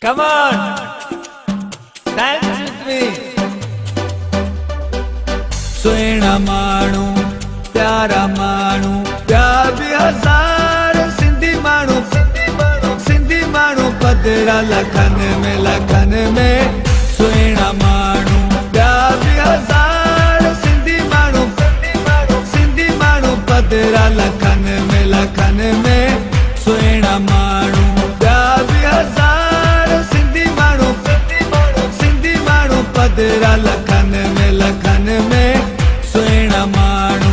Come on, dance with me. सुहिणा माण्हू प्यारा माण्हू प्यार भी हज़ार सिंधी माण्हू पधरा लखन में सुहिणा माण्हू प्यार भी हज़ार सिंधी माण्हू पधरा लखन में सुहिणा माण्हू प्यार भी हज़ार सिंधी माण्हू पधरा लखन में सुहिणा माण्हू।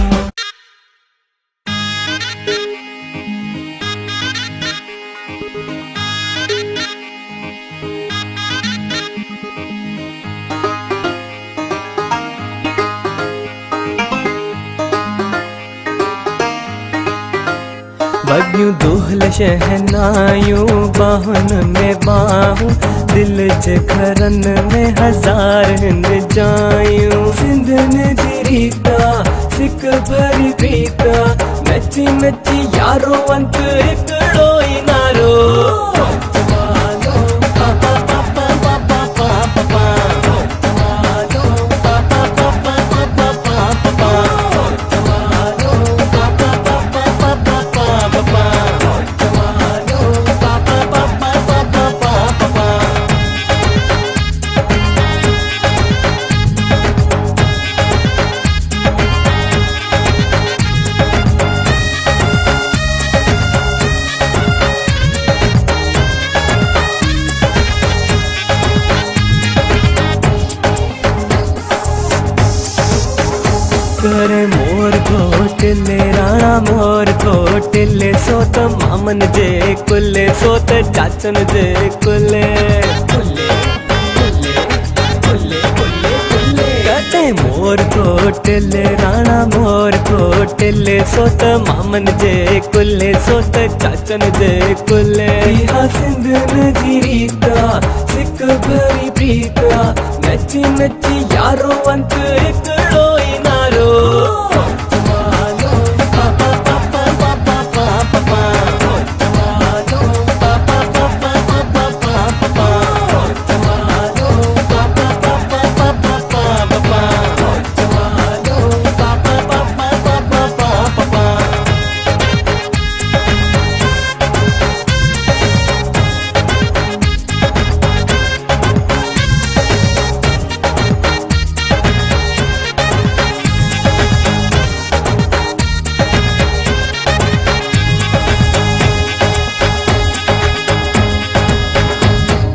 बगियूं दूहल शहनायूं बाहुन में बाहूं दिल जे घरन में हज़ारन जायूं सिंधन जी रीता सिक भरी प्रीता नची नची यारो अंत हिकड़ो ई नारो करे मोर घोटले राणा मोर घोटले सो त मामन जे कुले सो त चाचन जे कुले कटे मोर घोटले राणा मोर घोटले सो त मामन जे कुले सो त चाचन जे कुले इहा सिंधन जी रीता सिक भरी प्रीता नची नची यारो अंत हिकड़ो ई नारो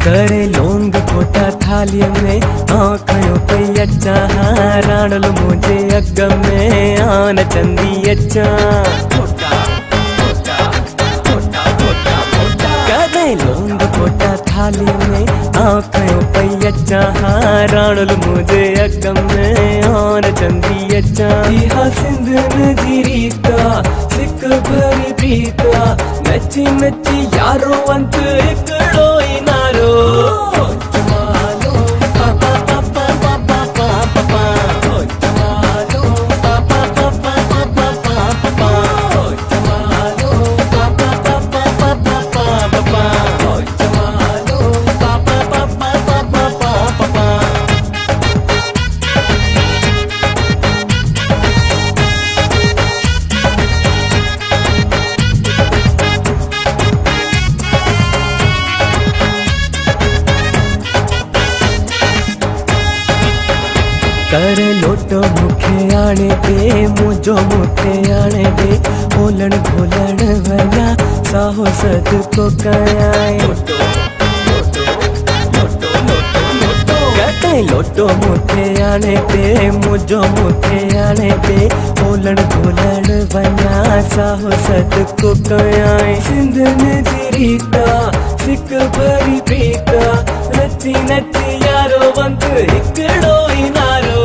करे लोंग कोटा थाली में आखियों पे अच्छा राणल मुझे अग में आन चंदी अच्छा करे लोंग कोटा थाली में आखियों पे अच्छा राणल मुझे अग में आन चंदी अच्छा इहा सिंधन जी रीता सिक भरी प्रीता नची नची यारो अंत हिकड़ो ई नारो करे लोटो मुखे आने दे मुझो मुखे आने दे बोलन भोलन वया साहो सद को कयाए लोटो मुखे आने दे मुझो मुखे आने दे बोलन भोलन वया साहो सद को कयाए सिंधन जी रीता सिक भरी प्रीता नची नची यारो वंत हिकड़ो ई नारो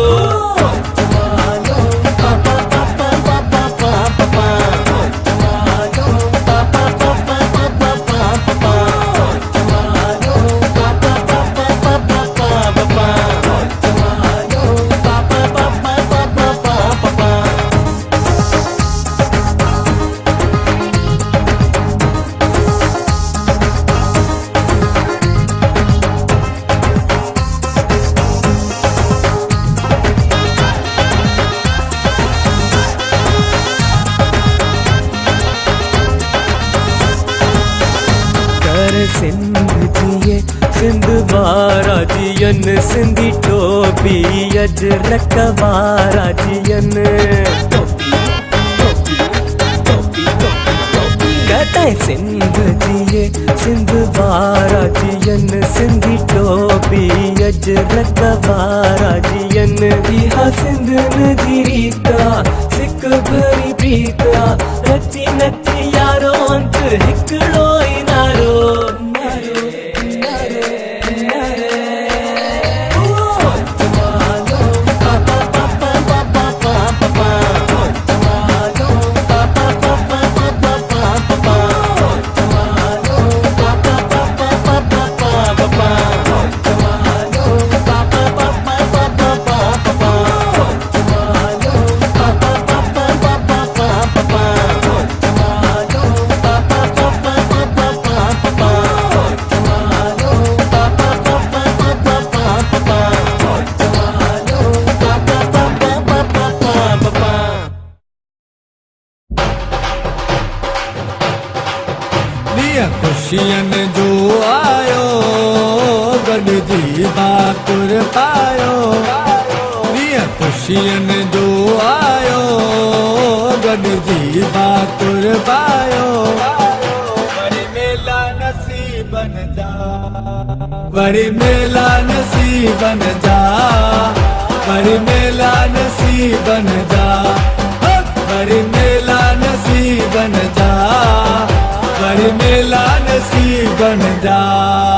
सिंध जिए सिंध वारा जियन सिंधी टोपी अजरक वारा जियन कहते सिंध जिए सिंध वारा जियन सिंधी टोपी अजरक वारा जियन इहा सिंधन जी रीता सिक भरी प्रीता रची नची यारो अंत हिकड़ो ई नारो खुशियन जो आयो गॾिजी बातुर पायो खुशियन जो आयो गॾिजी बातुर पायो वरी मेला नसीबन जा वरी मेला नसीबन जा वरी मेला नसीबन जा वरी मेला नसीबन जा वरी मेला नसीबन जा।